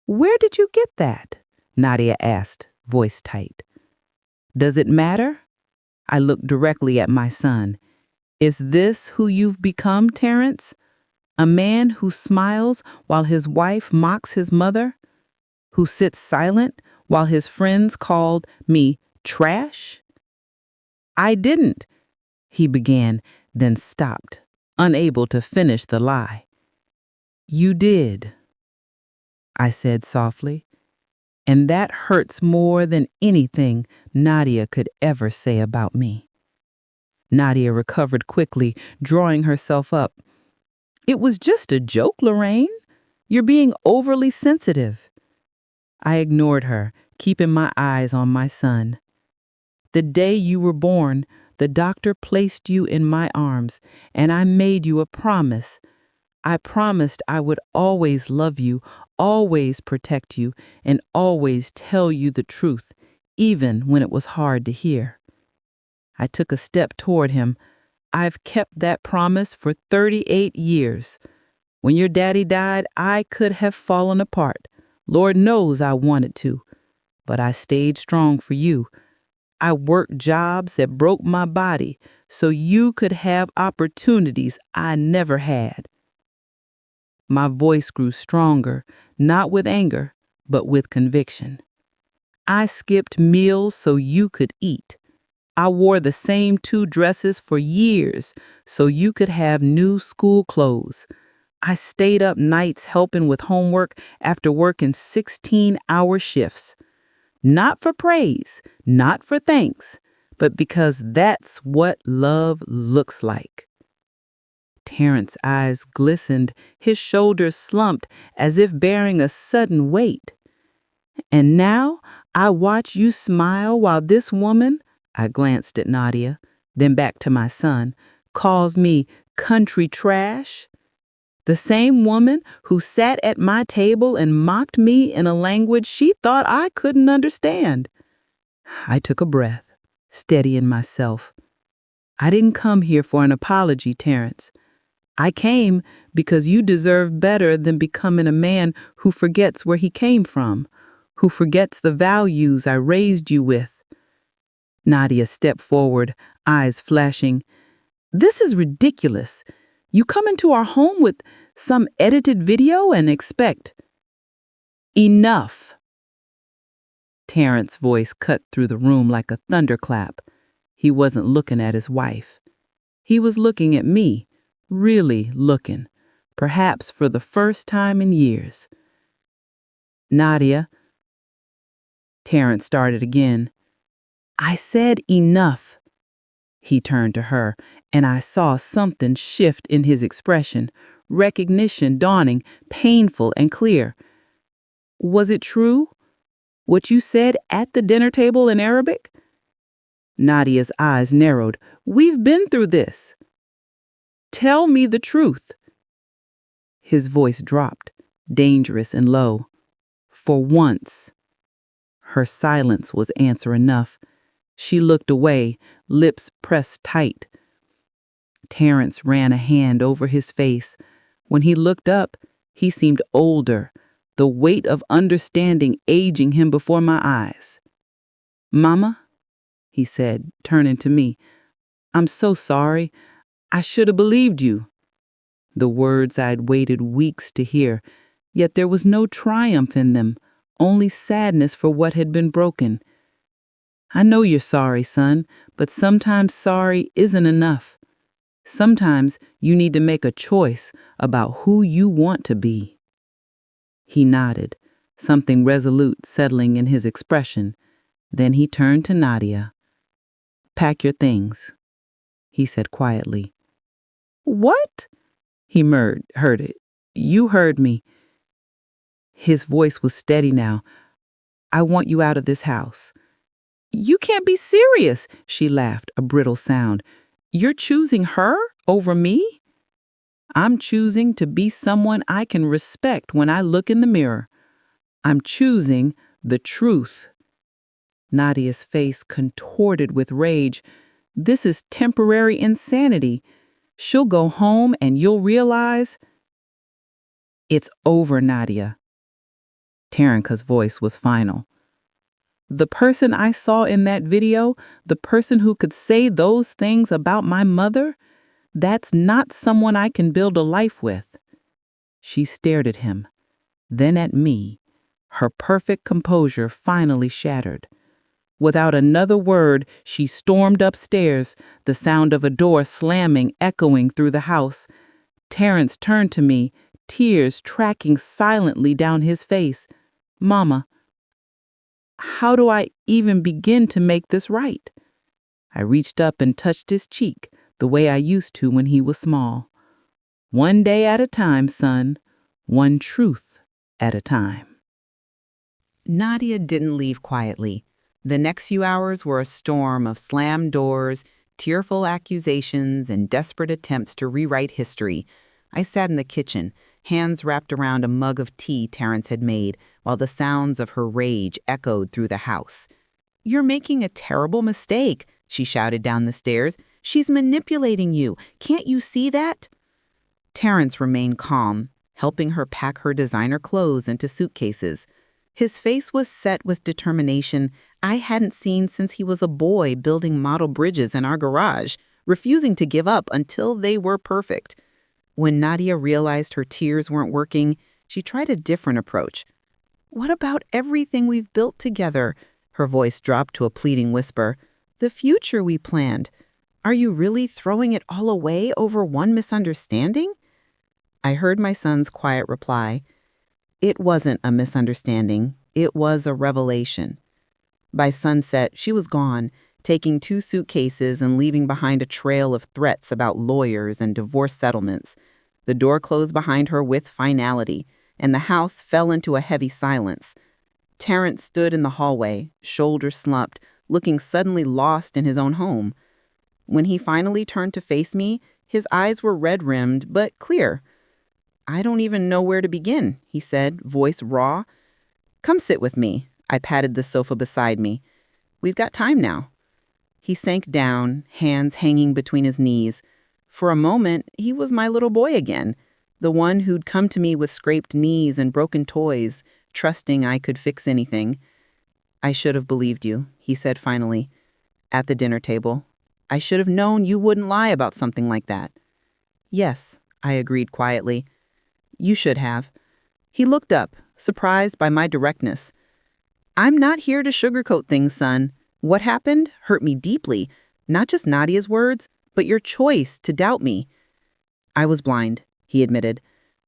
B: "Where did you get that?" Nadia asked, voice tight. "Does it matter?" I looked directly at my son. "Is this who you've become, Terrence? A man who smiles while his wife mocks his mother? Who sits silent while his friends called me trash?" "I didn't," he began, then stopped, unable to finish the lie. "You did," I said softly, "and that hurts more than anything Nadia could ever say about me." Nadia recovered quickly, drawing herself up. "It was just a joke, Lorraine. You're being overly sensitive." I ignored her, keeping my eyes on my son. "The day you were born, the doctor placed you in my arms, and I made you a promise. I promised I would always love you, always protect you, and always tell you the truth, even when it was hard to hear." I took a step toward him. "I've kept that promise for 38 years. When your daddy died, I could have fallen apart. Lord knows I wanted to. But I stayed strong for you. I worked jobs that broke my body so you could have opportunities I never had." My voice grew stronger, not with anger, but with conviction. "I skipped meals so you could eat. I wore the same 2 dresses for years so you could have new school clothes. I stayed up nights helping with homework after working 16-hour shifts. Not for praise, not for thanks, but because that's what love looks like." Terrence's eyes glistened, his shoulders slumped as if bearing a sudden weight. "And now I watch you smile while this woman," I glanced at Nadia, then back to my son, "calls me country trash. The same woman who sat at my table and mocked me in a language she thought I couldn't understand." I took a breath, steadying myself. "I didn't come here for an apology, Terrence. I came because you deserve better than becoming a man who forgets where he came from, who forgets the values I raised you with." Nadia stepped forward, eyes flashing. "This is ridiculous. You come into our home with some edited video and expect—" "Enough." Terrence's voice cut through the room like a thunderclap. He wasn't looking at his wife. He was looking at me, really looking, perhaps for the first time in years. "Nadia," Terrence started again. "I said enough." He turned to her, and I saw something shift in his expression, recognition dawning, painful and clear. "Was it true, what you said at the dinner table in Arabic?" Nadia's eyes narrowed. "We've been through this. Tell me the truth." His voice dropped, dangerous and low. For once. Her silence was answer enough. She looked away, lips pressed tight. Terrence ran a hand over his face. When he looked up, he seemed older, the weight of understanding aging him before my eyes. "Mama," he said, turning to me, "I'm so sorry. I should have believed you." The words I'd waited weeks to hear, yet there was no triumph in them, only sadness for what had been broken. "I know you're sorry, son, but sometimes sorry isn't enough. Sometimes you need to make a choice about who you want to be." He nodded, something resolute settling in his expression. Then he turned to Nadia. "Pack your things," he said quietly. "What?" He heard it. "You heard me." His voice was steady now. "I want you out of this house." "You can't be serious," she laughed, a brittle sound. "You're choosing her over me?" "I'm choosing to be someone I can respect when I look in the mirror. I'm choosing the truth." Nadia's face contorted with rage. "This is temporary insanity. She'll go home and you'll realize—" "It's over, Nadia." Taranka's voice was final. "The person I saw in that video, the person who could say those things about my mother, that's not someone I can build a life with." She stared at him, then at me, her perfect composure finally shattered. Without another word, she stormed upstairs, the sound of a door slamming echoing through the house. Terrence turned to me, tears tracking silently down his face. "Mama, how do I even begin to make this right?" I reached up and touched his cheek the way I used to when he was small. "One day at a time, son. One truth at a time."
A: Nadia didn't leave quietly. The next few hours were a storm of slammed doors, tearful accusations, and desperate attempts to rewrite history. I sat in the kitchen, hands wrapped around a mug of tea Terrence had made, while the sounds of her rage echoed through the house. "You're making a terrible mistake," she shouted down the stairs. "She's manipulating you. Can't you see that?" Terrence remained calm, helping her pack her designer clothes into suitcases. His face was set with determination I hadn't seen since he was a boy building model bridges in our garage, refusing to give up until they were perfect. When Nadia realized her tears weren't working, she tried a different approach. "What about everything we've built together?" Her voice dropped to a pleading whisper. "The future we planned. Are you really throwing it all away over one misunderstanding?" I heard my son's quiet reply. It wasn't a misunderstanding. It was a revelation. By sunset, she was gone, taking 2 suitcases and leaving behind a trail of threats about lawyers and divorce settlements. The door closed behind her with finality, and the house fell into a heavy silence. Terrence stood in the hallway, shoulders slumped, looking suddenly lost in his own home. When he finally turned to face me, his eyes were red-rimmed but clear. "I don't even know where to begin," he said, voice raw. "Come sit with me." I patted the sofa beside me. "We've got time now." He sank down, hands hanging between his knees. For a moment, he was my little boy again, the one who'd come to me with scraped knees and broken toys, trusting I could fix anything. "I should have believed you," he said finally, at the dinner table. "I should have known you wouldn't lie about something like that." "Yes," I agreed quietly. "You should have." He looked up, surprised by my directness. "I'm not here to sugarcoat things, son. What happened hurt me deeply. Not just Nadia's words, but your choice to doubt me. I was blind, he admitted.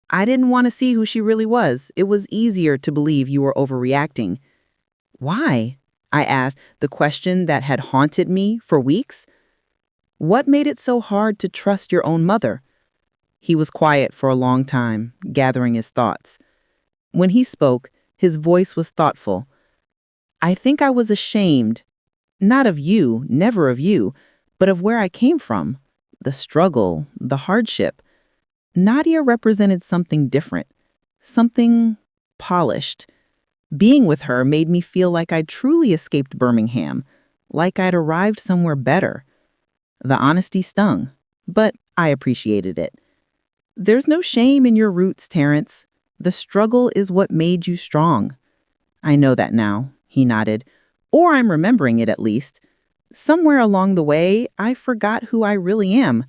A: I didn't want to see who she really was. It was easier to believe you were overreacting. Why? I asked, the question that had haunted me for weeks. What made it so hard to trust your own mother? He was quiet for a long time, gathering his thoughts. When he spoke, his voice was thoughtful. I think I was ashamed, not of you, never of you, but of where I came from, the struggle, the hardship. Nadia represented something different, something polished. Being with her made me feel like I'd truly escaped Birmingham, like I'd arrived somewhere better. The honesty stung, but I appreciated it. There's no shame in your roots, Terrence. The struggle is what made you strong. I know that now, he nodded. Or I'm remembering it at least. Somewhere along the way, I forgot who I really am.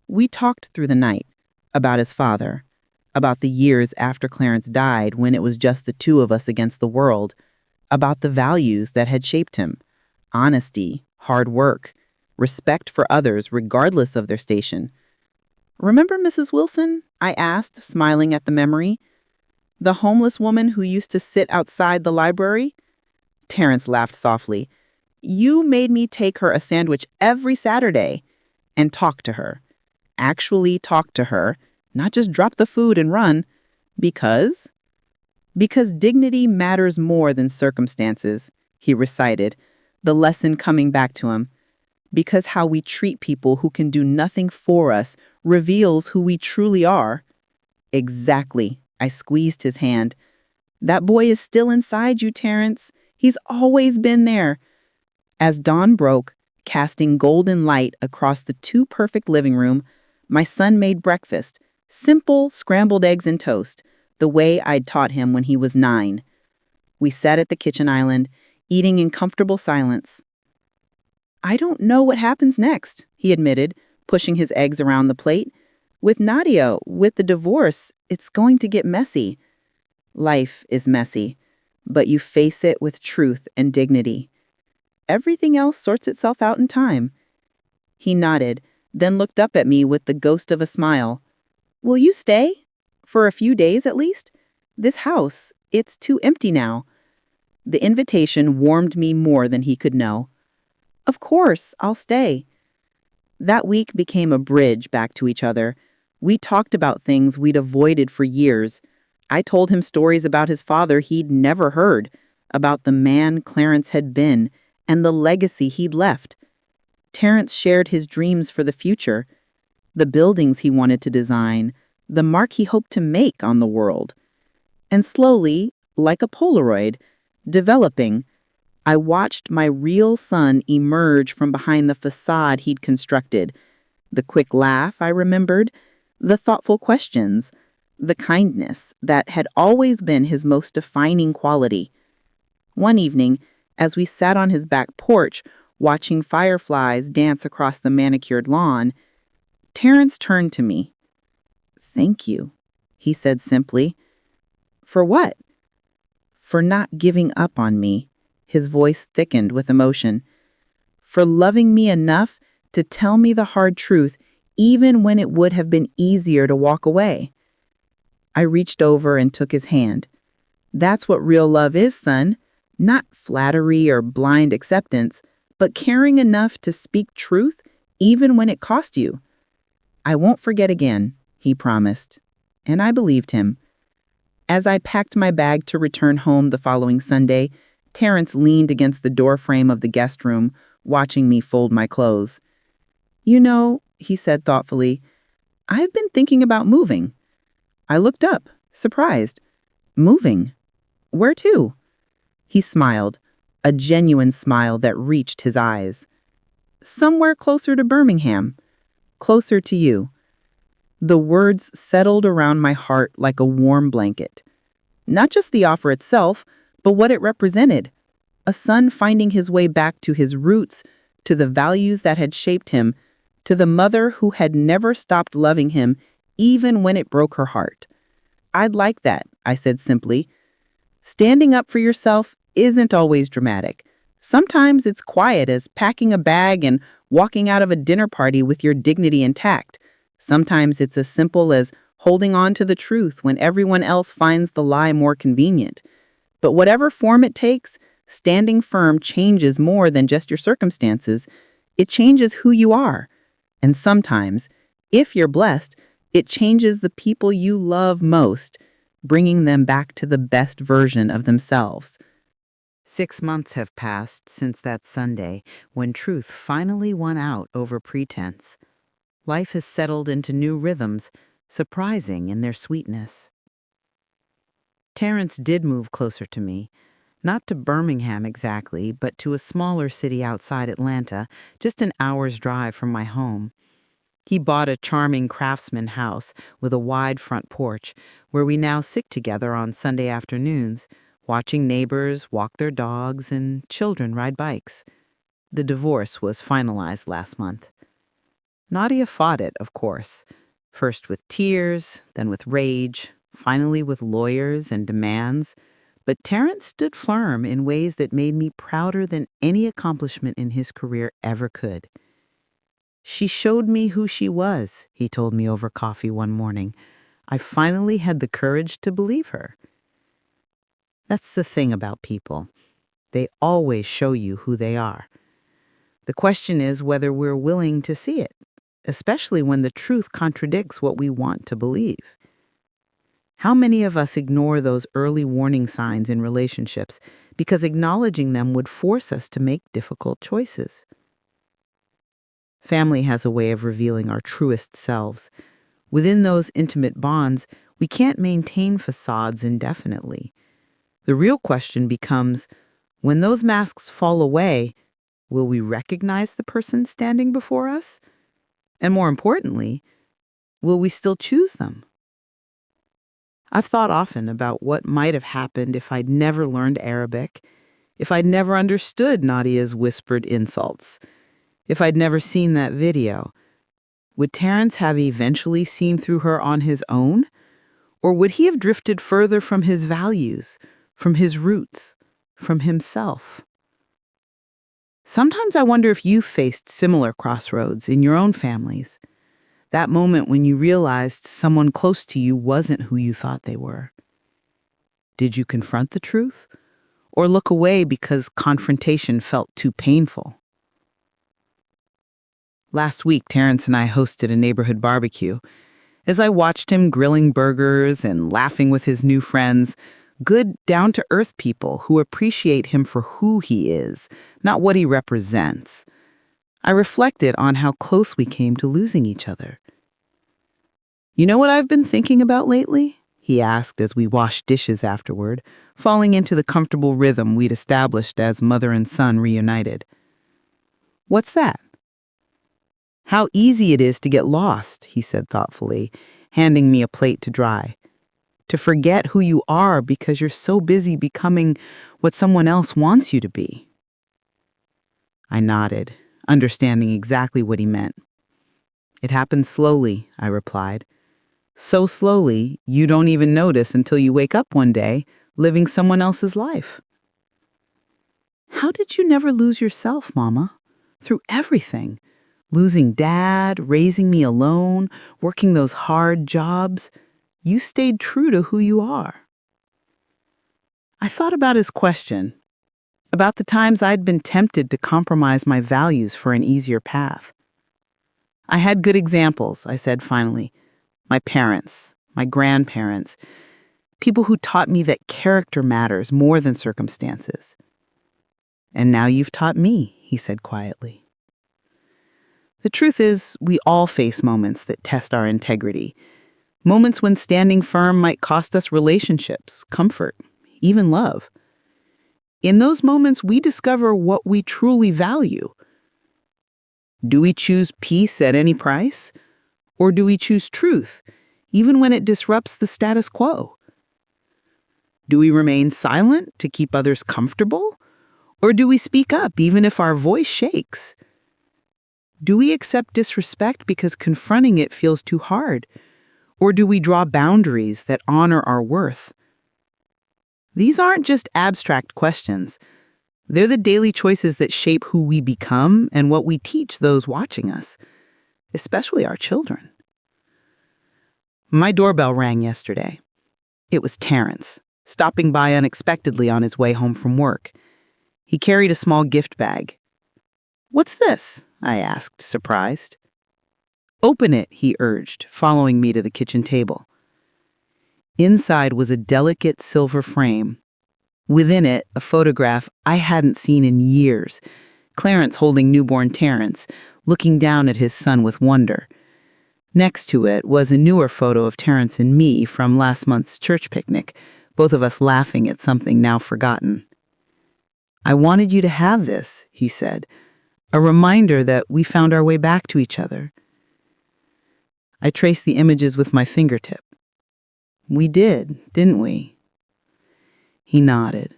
A: We talked through the night about his father, about the years after Clarence died when it was just the two of us against the world, about the values that had shaped him. Honesty, hard work, respect for others regardless of their station. Remember Mrs. Wilson? I asked, smiling at the memory. The homeless woman who used to sit outside the library? Terrence laughed softly. You made me take her a sandwich every Saturday and talk to her. Actually talk to her, not just drop the food and run. Because? Because dignity matters more than circumstances, he recited, the lesson coming back to him. Because how we treat people who can do nothing for us reveals who we truly are. Exactly. I squeezed his hand. That boy is still inside you, Terrence. He's always been there. As dawn broke, casting golden light across the too-perfect living room, my son made breakfast, simple scrambled eggs and toast, the way I'd taught him when he was 9. We sat at the kitchen island, eating in comfortable silence. I don't know what happens next, he admitted, pushing his eggs around the plate. With Nadia, with the divorce, it's going to get messy. Life is messy, but you face it with truth and dignity. Everything else sorts itself out in time. He nodded, then looked up at me with the ghost of a smile. Will you stay? For a few days at least? This house, it's too empty now. The invitation warmed me more than he could know. Of course, I'll stay. That week became a bridge back to each other. We talked about things we'd avoided for years. I told him stories about his father he'd never heard, about the man Clarence had been, and the legacy he'd left. Terrence shared his dreams for the future, the buildings he wanted to design, the mark he hoped to make on the world. And slowly, like a Polaroid, developing, I watched my real son emerge from behind the facade he'd constructed. The quick laugh I remembered, the thoughtful questions, the kindness that had always been his most defining quality. One evening, as we sat on his back porch, watching fireflies dance across the manicured lawn, Terrence turned to me. Thank you, he said simply. For what? For not giving up on me. His voice thickened with emotion. For loving me enough to tell me the hard truth, even when it would have been easier to walk away. I reached over and took his hand. That's what real love is, son. Not flattery or blind acceptance, but caring enough to speak truth even when it cost you. I won't forget again, he promised. And I believed him. As I packed my bag to return home the following Sunday, Terrence leaned against the doorframe of the guest room, watching me fold my clothes. You know, he said thoughtfully, I've been thinking about moving. I looked up, surprised. Moving? Where to? He smiled, a genuine smile that reached his eyes. Somewhere closer to Birmingham, closer to you. The words settled around my heart like a warm blanket. Not just the offer itself, but what it represented. A son finding his way back to his roots, to the values that had shaped him, to the mother who had never stopped loving him, even when it broke her heart. I'd like that, I said simply. Standing up for yourself isn't always dramatic.
B: Sometimes it's quiet as packing a bag and walking out of a dinner party with your dignity intact. Sometimes it's as simple as holding on to the truth when everyone else finds the lie more convenient. But whatever form it takes, standing firm changes more than just your circumstances. It changes who you are. And sometimes, if you're blessed, it changes the people you love most, bringing them back to the best version of themselves.
A: 6 months have passed since that Sunday when truth finally won out over pretense. Life has settled into new rhythms, surprising in their sweetness. Terrence did move closer to me, not to Birmingham exactly, but to a smaller city outside Atlanta, just an hour's drive from my home. He bought a charming craftsman house with a wide front porch where we now sit together on Sunday afternoons, watching neighbors walk their dogs and children ride bikes. The divorce was finalized last month. Nadia fought it, of course, first with tears, then with rage, finally with lawyers and demands. But Terrence stood firm in ways that made me prouder than any accomplishment in his career ever could. "She showed me who she was," he told me over coffee one morning. "I finally had the courage to believe her." That's the thing about people. They always show you who they are. The question is whether we're willing to see it, especially when the truth contradicts what we want to believe. How many of us ignore those early warning signs in relationships because acknowledging them would force us to make difficult choices? Family has a way of revealing our truest selves. Within those intimate bonds, we can't maintain facades indefinitely. The real question becomes, when those masks fall away, will we recognize the person standing before us? And more importantly, will we still choose them? I've thought often about what might have happened if I'd never learned Arabic, if I'd never understood Nadia's whispered insults, if I'd never seen that video. Would Terrence have eventually seen through her on his own? Or would he have drifted further from his values, from his roots, from himself? Sometimes I wonder if you faced similar crossroads in your own families. That moment when you realized someone close to you wasn't who you thought they were. Did you confront the truth? Or look away because confrontation felt too painful? Last week, Terrence and I hosted a neighborhood barbecue. As I watched him grilling burgers and laughing with his new friends, good, down-to-earth people who appreciate him for who he is, not what he represents, I reflected on how close we came to losing each other. "You know what I've been thinking about lately?" he asked as we washed dishes afterward, falling into the comfortable rhythm we'd established as mother and son reunited. "What's that?" "How easy it is to get lost," he said thoughtfully, handing me a plate to dry. "To forget who you are because you're so busy becoming what someone else wants you to be." I nodded, understanding exactly what he meant. "It happens slowly," I replied. "So slowly, you don't even notice until you wake up one day living someone else's life." "How did you never lose yourself, Mama? Through everything. Losing Dad, raising me alone, working those hard jobs. You stayed true to who you are." I thought about his question, about the times I'd been tempted to compromise my values for an easier path. "I had good examples," I said finally. "My parents, my grandparents, people who taught me that character matters more than circumstances." "And now you've taught me," he said quietly. The truth is, we all face moments that test our integrity. Moments when standing firm might cost us relationships, comfort, even love. In those moments, we discover what we truly value. Do we choose peace at any price? Or do we choose truth, even when it disrupts the status quo? Do we remain silent to keep others comfortable? Or do we speak up even if our voice shakes? Do we accept disrespect because confronting it feels too hard? Or do we draw boundaries that honor our worth? These aren't just abstract questions.
C: They're the daily choices that shape who we become and what we teach those watching us, especially our children. My doorbell rang yesterday. It was Terrence, stopping by unexpectedly on his way home from work. He carried a small gift bag. "What's this?" I asked, surprised. "Open it," he urged, following me to the kitchen table. Inside was a delicate silver frame. Within it, a photograph I hadn't seen in years, Clarence holding newborn Terrence, looking down at his son with wonder. Next to it was a newer photo of Terrence and me from last month's church picnic, both of us laughing at something now forgotten. "I wanted you to have this," he said, "a reminder that we found our way back to each other." I traced the images with my fingertip. "We did, didn't we?" He nodded.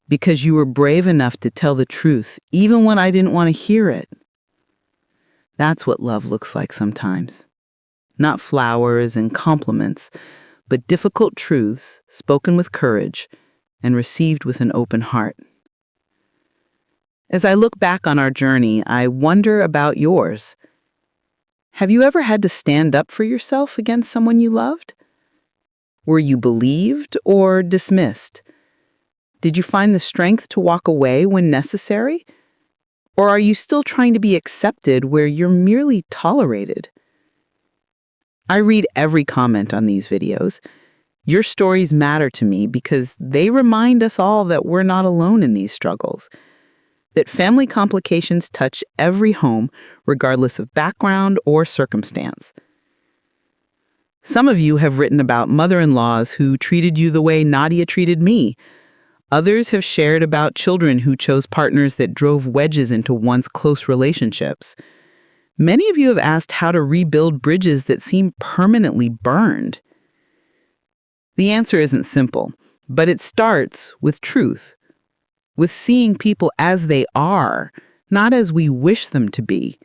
C: "Because you were brave enough to tell the truth, even when I didn't want to hear it." That's what love looks like sometimes. Not flowers and compliments, but difficult truths spoken with courage and received with an open heart. As I look back on our journey, I wonder about yours. Have you ever had to stand up for yourself against someone you loved? Were you believed or dismissed? Did you find the strength to walk away when necessary? Or are you still trying to be accepted where you're merely tolerated? I read every comment on these videos. Your stories matter to me because they remind us all that we're not alone in these struggles, that family complications touch every home, regardless of background or circumstance. Some of you have written about mother-in-laws who treated you the way Nadia treated me. Others have shared about children who chose partners that drove wedges into once close relationships. Many of you have asked how to rebuild bridges that seem permanently burned. The answer isn't simple, but it starts with truth, with seeing people as they are, not as we wish them to be,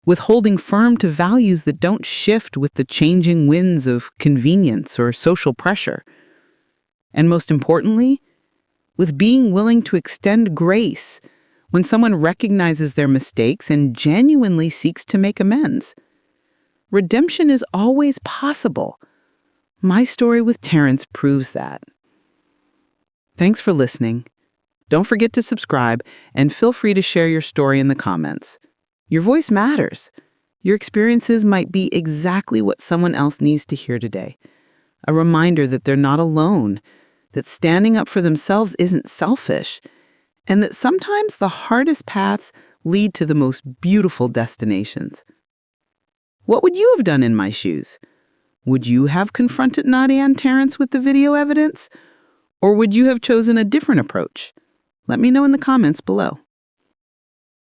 C: with holding firm to values that don't shift with the changing winds of convenience or social pressure. And most importantly, with being willing to extend grace when someone recognizes their mistakes and genuinely seeks to make amends. Redemption is always possible. My story with Terrence proves that. Thanks for listening. Don't forget to subscribe and feel free to share your story in the comments. Your voice matters. Your experiences might be exactly what someone else needs to hear today. A reminder that they're not alone, that standing up for themselves isn't selfish, and that sometimes the hardest paths lead to the most beautiful destinations. What would you have done in my shoes? Would you have confronted Nadia and Terrence with the video evidence? Or would you have chosen a different approach? Let me know in the comments below.